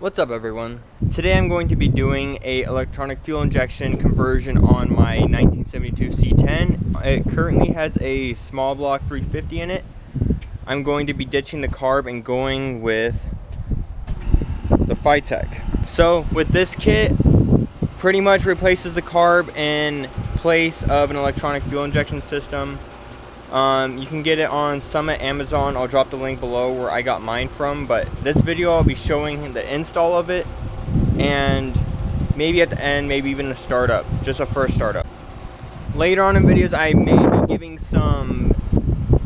What's up everyone? Today I'm going to be doing a electronic fuel injection conversion on my 1972 C10. It currently has a small block 350 in it. I'm going to be ditching the carb and going with the Fitech. So with this kit, pretty much replaces the carb in place of an electronic fuel injection system. You can get it on some at Amazon. I'll drop the link below where I got mine from, but this video I'll be showing the install of it, and maybe at the end, maybe even a startup, just a first startup. Later on in videos I may be giving some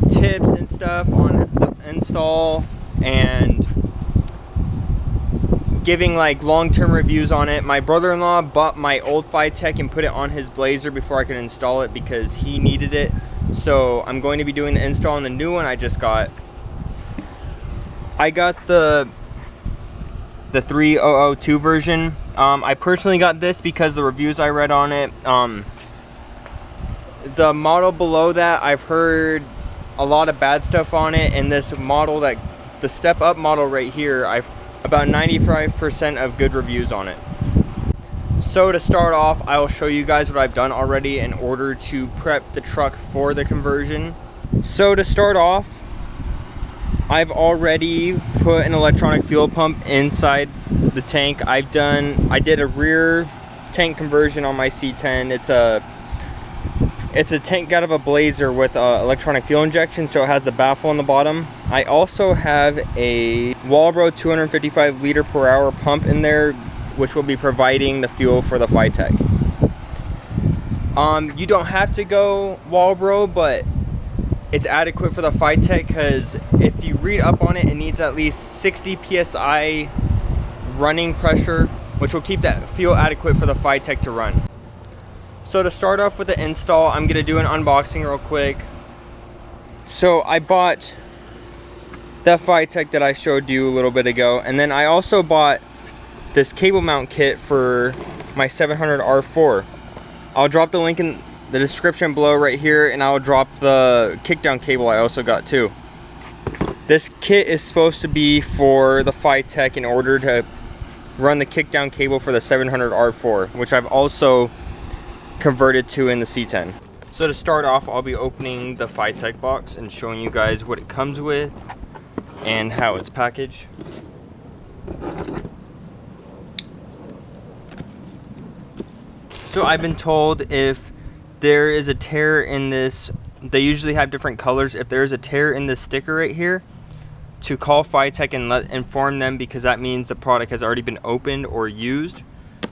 tips and stuff on the install and giving like long-term reviews on it. My brother-in-law bought my old Fitech and put it on his Blazer before I could install it because he needed it. So I'm going to be doing the install on the new one I just got. I got the 3002 version. I personally got this because the reviews I read on it. The model below that, I've heard a lot of bad stuff on it, and this model, that the step up model right here, I've about 95% of good reviews on it. So to start off, I will show you guys what I've done already in order to prep the truck for the conversion. So to start off, I've already put an electronic fuel pump inside the tank. I did a rear tank conversion on my C10. It's a tank out of a Blazer with electronic fuel injection, so it has the baffle on the bottom. I also have a Walbro 255 liter per hour pump in there, which will be providing the fuel for the Fitech. You don't have to go Walbro, but it's adequate for the Fitech because if you read up on it, it needs at least 60 psi running pressure, which will keep that fuel adequate for the Fitech to run. So to start off with the install, I'm gonna do an unboxing real quick. So I bought that Fitech that I showed you a little bit ago, and then I also bought this cable mount kit for my 700R4. I'll drop the link in the description below right here, and I'll drop the kickdown cable I also got too. This kit is supposed to be for the Fitech in order to run the kickdown cable for the 700R4, which I've also converted to in the C10. So to start off, I'll be opening the Fitech box and showing you guys what it comes with and how it's packaged. So I've been told if there is a tear in this, they usually have different colors. If there's a tear in this sticker right here, to call Fitech and inform them, because that means the product has already been opened or used.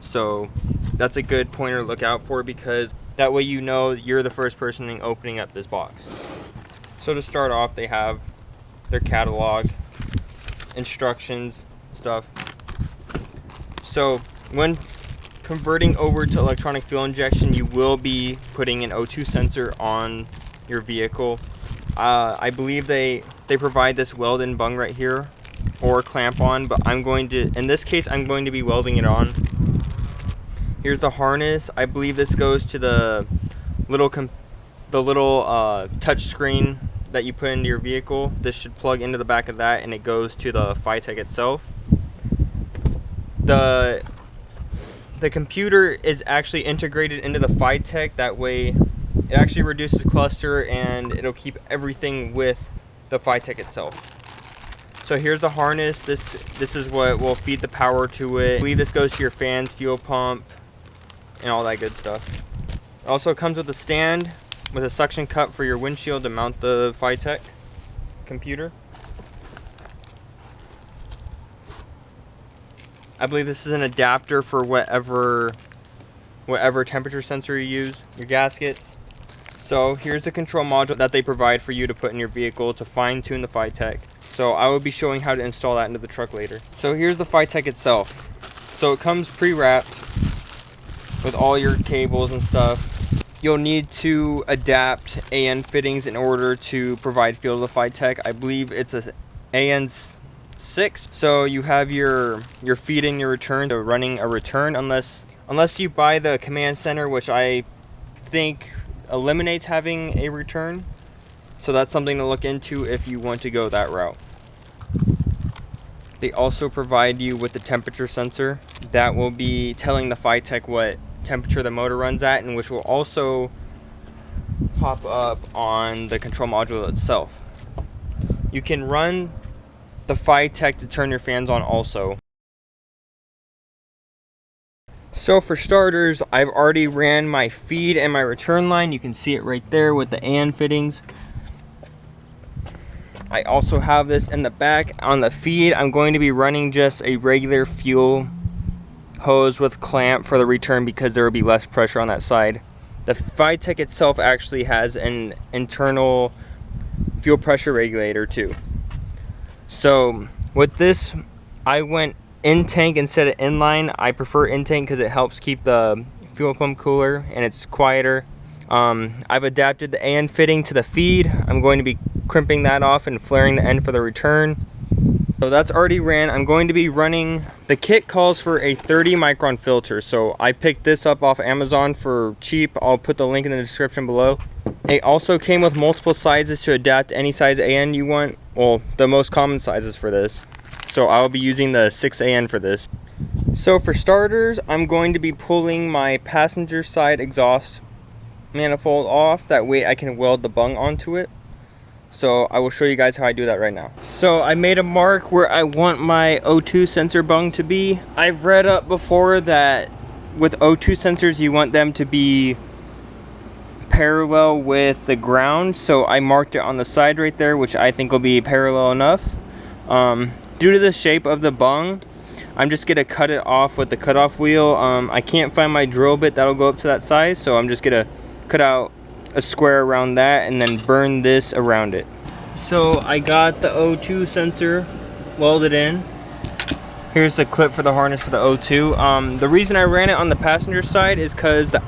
So that's a good pointer to look out for, because that way you know you're the first person opening up this box. So to start off, they have their catalog, instructions, stuff. So when converting over to electronic fuel injection, you will be putting an O2 sensor on your vehicle. I believe they provide this weld and bung right here, or clamp on, but in this case I'm going to be welding it on. Here's the harness. I believe this goes to the little touch screen that you put into your vehicle. This should plug into the back of that, and it goes to the Fitech itself. The computer is actually integrated into the Fitech. That way it actually reduces cluster, and it'll keep everything with the Fitech itself. So here's the harness. This is what will feed the power to it. I believe this goes to your fans, fuel pump, and all that good stuff. It also comes with a stand with a suction cup for your windshield to mount the Fitech computer. I believe this is an adapter for whatever temperature sensor you use, your gaskets. So here's the control module that they provide for you to put in your vehicle to fine-tune the Fitech. So I will be showing how to install that into the truck later. So here's the Fitech itself. So it comes pre-wrapped with all your cables and stuff. You'll need to adapt AN fittings in order to provide fuel to the Fitech. I believe it's a AN6. So you have your feed and your return. So running a return, unless you buy the command center, which I think eliminates having a return. So that's something to look into if you want to go that route. They also provide you with the temperature sensor that will be telling the Fitech what temperature the motor runs at, and which will also pop up on the control module itself. You can run the Fitech to turn your fans on also. So for starters, I've already ran my feed and my return line. You can see it right there with the AN fittings. I also have this in the back. On the feed, I'm going to be running just a regular fuel hose with clamp for the return because there will be less pressure on that side. The Fitech itself actually has an internal fuel pressure regulator too. So with this, I went in tank instead of inline. I prefer in tank because it helps keep the fuel pump cooler and it's quieter. I've adapted the AN fitting to the feed. I'm going to be crimping that off and flaring the end for the return. So that's already ran. I'm going to be running, the kit calls for a 30 micron filter. So I picked this up off Amazon for cheap. I'll put the link in the description below. It also came with multiple sizes to adapt any size AN you want. Well, the most common sizes for this. So I'll be using the 6 AN for this. So for starters, I'm going to be pulling my passenger side exhaust manifold off. That way I can weld the bung onto it. So I will show you guys how I do that right now. So I made a mark where I want my O2 sensor bung to be. I've read up before that with O2 sensors you want them to be parallel with the ground. So I marked it on the side right there, which I think will be parallel enough. Due to the shape of the bung, I'm just gonna cut it off with the cutoff wheel. I can't find my drill bit that'll go up to that size, so I'm just gonna cut out a square around that and then burn this around it. So I got the O2 sensor welded in. Here's the clip for the harness for the O2. The reason I ran it on the passenger side is because the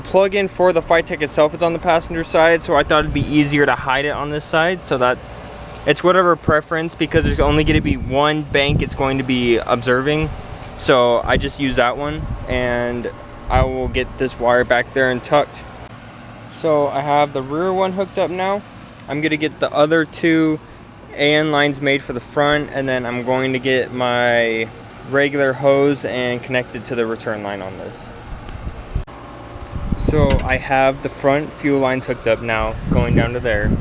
plug-in for the Fitech itself is on the passenger side, so I thought it'd be easier to hide it on this side, so that it's whatever preference, because there's only going to be one bank it's going to be observing. So I just use that one, and I will get this wire back there and tucked. So I have the rear one hooked up now. I'm going to get the other two AN lines made for the front, and then I'm going to get my regular hose and connect it to the return line on this. So I have the front fuel lines hooked up now, going down to there.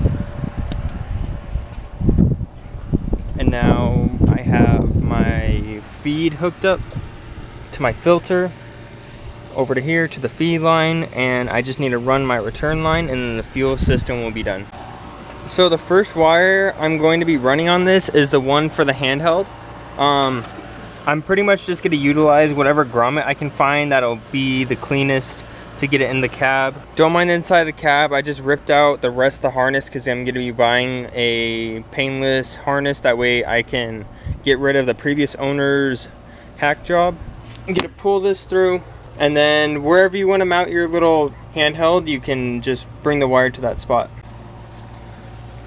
And now I have my feed hooked up to my filter, over to here to the feed line, and I just need to run my return line and then the fuel system will be done. So the first wire I'm going to be running on this is the one for the handheld. I'm pretty much just going to utilize whatever grommet I can find that'll be the cleanest to get it in the cab. Don't mind the inside of the cab. I just ripped out the rest of the harness because I'm going to be buying a painless harness. That way I can get rid of the previous owner's hack job. I'm going to pull this through, and then wherever you want to mount your little handheld, you can just bring the wire to that spot.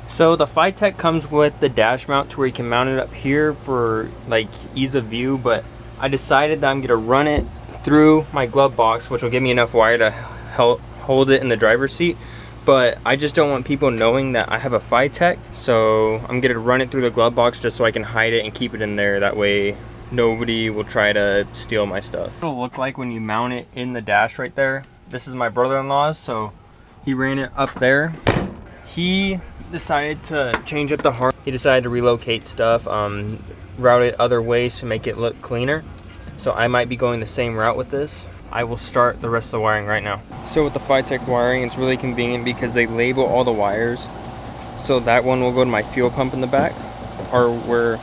So the Fitech comes with the dash mount to where you can mount it up here for like ease of view, but I decided that I'm going to run it through my glove box, which will give me enough wire to help hold it in the driver's seat. But I just don't want people knowing that I have a Fitech, so I'm going to run it through the glove box just so I can hide it and keep it in there. That way nobody will try to steal my stuff. It'll look like when you mount it in the dash right there. This is my brother-in-law's, so he ran it up there. He decided to change up the harness. He decided to relocate stuff, route it other ways to make it look cleaner. So I might be going the same route with this. I will start the rest of the wiring right now. So with the Fitech wiring, it's really convenient because they label all the wires. So that one will go to my fuel pump in the back, or where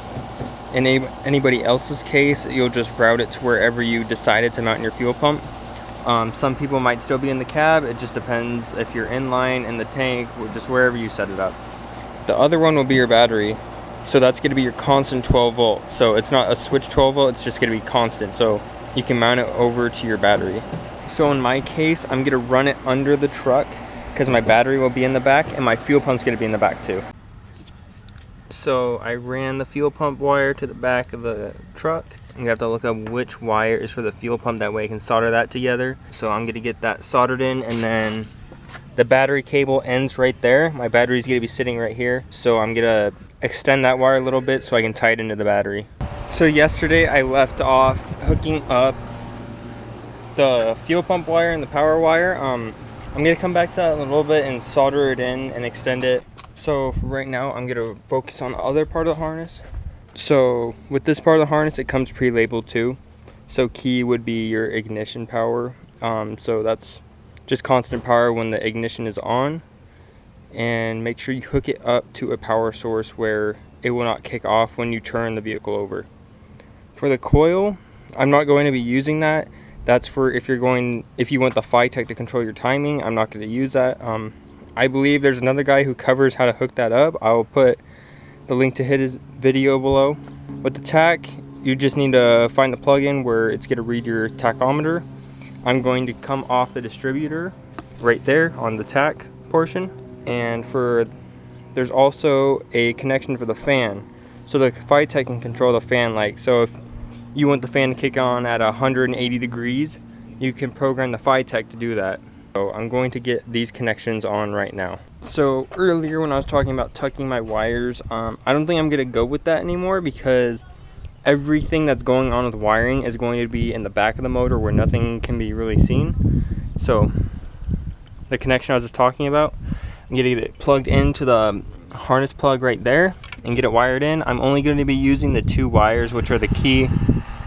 in anybody else's case, you'll just route it to wherever you decided to mount your fuel pump. Some people might still be in the cab. It just depends if you're in line, in the tank, or just wherever you set it up. The other one will be your battery. So that's going to be your constant 12 volt. So it's not a switch 12 volt, it's just going to be constant. So you can mount it over to your battery. So in my case, I'm going to run it under the truck because my battery will be in the back and my fuel pump's going to be in the back too. So I ran the fuel pump wire to the back of the truck. I'm going to have to look up which wire is for the fuel pump, that way I can solder that together. So I'm going to get that soldered in, and then the battery cable ends right there. My battery is going to be sitting right here. So I'm going to extend that wire a little bit so I can tie it into the battery. So yesterday I left off hooking up the fuel pump wire and the power wire. I'm gonna come back to that in a little bit and solder it in and extend it. So for right now, I'm gonna focus on the other part of the harness. So with this part of the harness, it comes pre-labeled too. So key would be your ignition power. So that's just constant power when the ignition is on. And make sure you hook it up to a power source where it will not kick off when you turn the vehicle over. For the coil, I'm not going to be using that. That's for if you want the Fitech to control your timing. I'm not going to use that. I believe there's another guy who covers how to hook that up. I will put the link to his video below. With the tach, you just need to find the plug-in where it's going to read your tachometer. I'm going to come off the distributor right there on the tach portion. And there's also a connection for the fan. So the Fitech can control the fan light. So if you want the fan to kick on at 180 degrees, you can program the Fitech to do that. So I'm going to get these connections on right now. So earlier when I was talking about tucking my wires, I don't think I'm gonna go with that anymore because everything that's going on with wiring is going to be in the back of the motor where nothing can be really seen. So the connection I was just talking about, I'm gonna get it plugged into the harness plug right there and get it wired in. I'm only going to be using the 2 wires, which are the key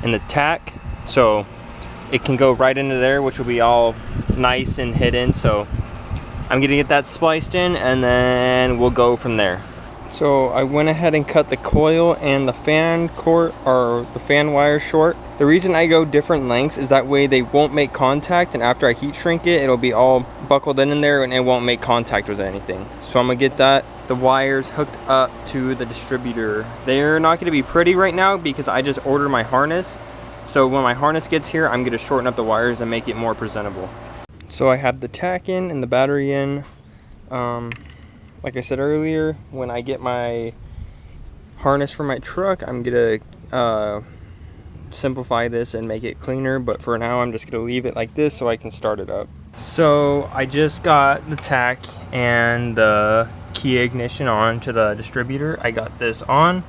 and the tach, so it can go right into there, which will be all nice and hidden. So I'm gonna get that spliced in and then we'll go from there. So I went ahead and cut the coil and the fan cord, or the fan wire, short. The reason I go different lengths is that way they won't make contact, and after I heat shrink it, it'll be all buckled in there and it won't make contact with anything. So I'm gonna get the wires hooked up to the distributor. They're not gonna be pretty right now because I just ordered my harness. So when my harness gets here, I'm gonna shorten up the wires and make it more presentable. So I have the tach in and the battery in. Like I said earlier, when I get my harness for my truck, I'm gonna simplify this and make it cleaner, but for now I'm just gonna leave it like this so I can start it up. So I just got the tach and the key ignition on to the distributor. I got this on.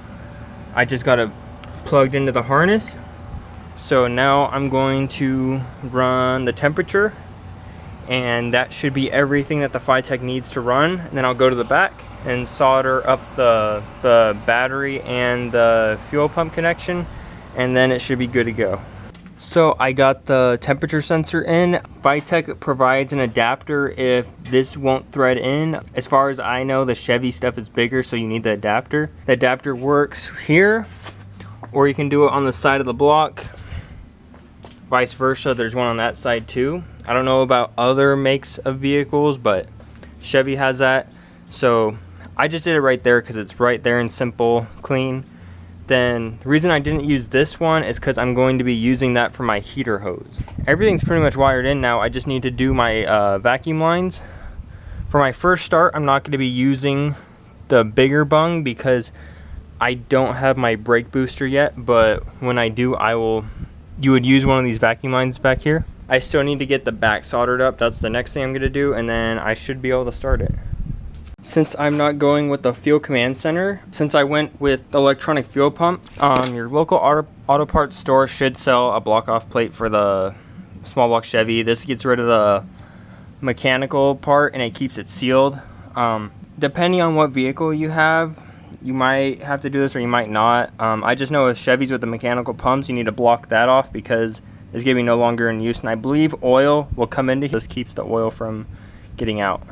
I just got it plugged into the harness. So now I'm going to run the temperature, and that should be everything that the Fitech needs to run. And then I'll go to the back and solder up the battery and the fuel pump connection, and then it should be good to go. So I got the temperature sensor in. Fitech provides an adapter if this won't thread in. As far as I know, the Chevy stuff is bigger, so you need the adapter. The adapter works here, or you can do it on the side of the block. Vice versa, there's one on that side too. I don't know about other makes of vehicles, but Chevy has that. So I just did it right there because it's right there and simple, clean. Then the reason I didn't use this one is because I'm going to be using that for my heater hose. Everything's pretty much wired in now. I just need to do my vacuum lines. For my first start, I'm not going to be using the bigger bung because I don't have my brake booster yet, but when I do, you would use one of these vacuum lines back here. I still need to get the back soldered up. That's the next thing I'm going to do, and then I should be able to start it. Since I'm not going with the fuel command center, since I went with the electronic fuel pump, your local auto parts store should sell a block off plate for the small block Chevy. This gets rid of the mechanical part and it keeps it sealed. Depending on what vehicle you have, you might have to do this or you might not. I just know with Chevys with the mechanical pumps, you need to block that off because it's going to be no longer in use, and I believe oil will come into here. This keeps the oil from getting out.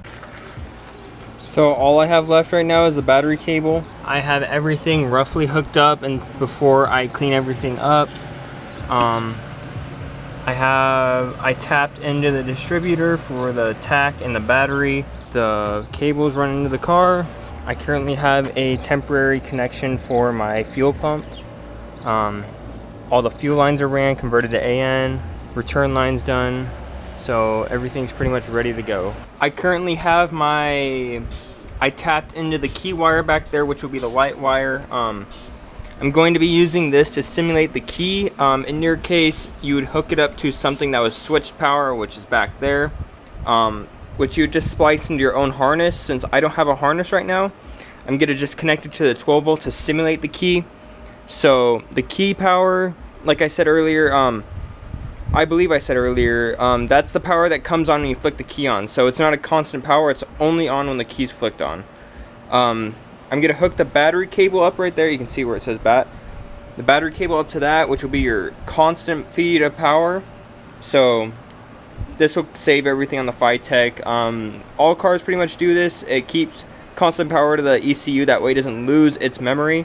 So all I have left right now is the battery cable. I have everything roughly hooked up, and before I clean everything up, I tapped into the distributor for the tach and the battery. The cables run into the car. I currently have a temporary connection for my fuel pump. All the fuel lines are ran, converted to AN, return lines done. So everything's pretty much ready to go. I currently have I tapped into the key wire back there, which will be the white wire. I'm going to be using this to simulate the key. In your case, you would hook it up to something that was switched power, which is back there, which you would just splice into your own harness. Since I don't have a harness right now, I'm gonna just connect it to the 12 volt to simulate the key. So the key power, like I said earlier, I believe I said earlier, that's the power that comes on when you flick the key on. So it's not a constant power, it's only on when the key's flicked on. I'm gonna hook the battery cable up right there. You can see where it says bat. The battery cable up to that, which will be your constant feed of power. So this will save everything on the Fitech. All cars pretty much do this. It keeps constant power to the ECU, that way it doesn't lose its memory.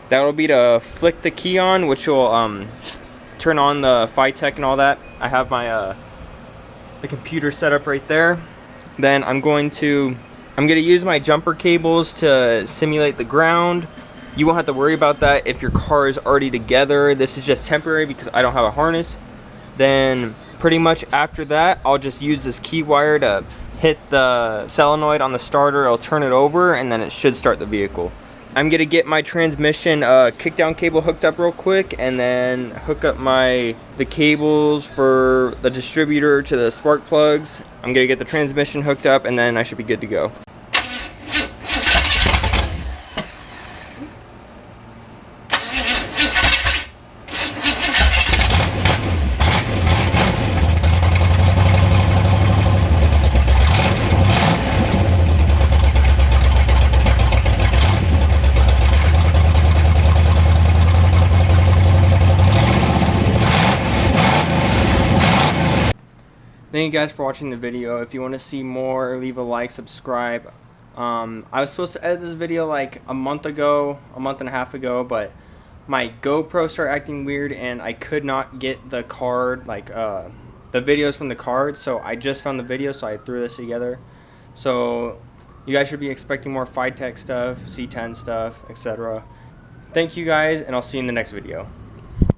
That will be to flick the key on, which will turn on the Fitech and all that. I have my the computer set up right there. Then I'm gonna use my jumper cables to simulate the ground. You won't have to worry about that if your car is already together. This is just temporary because I don't have a harness. Then pretty much after that, I'll just use this key wire to hit the solenoid on the starter. I'll turn it over and then it should start the vehicle. I'm gonna get my transmission kickdown cable hooked up real quick, and then hook up the cables for the distributor to the spark plugs. I'm gonna get the transmission hooked up, and then I should be good to go. Thank you guys for watching the video. If you want to see more, leave a like, subscribe. I was supposed to edit this video like a month and a half ago, but my GoPro started acting weird and I could not get the card, like the videos from the card. So I just found the video, so I threw this together. So you guys should be expecting more Fitech stuff, C10 stuff, etc. Thank you guys, and I'll see you in the next video.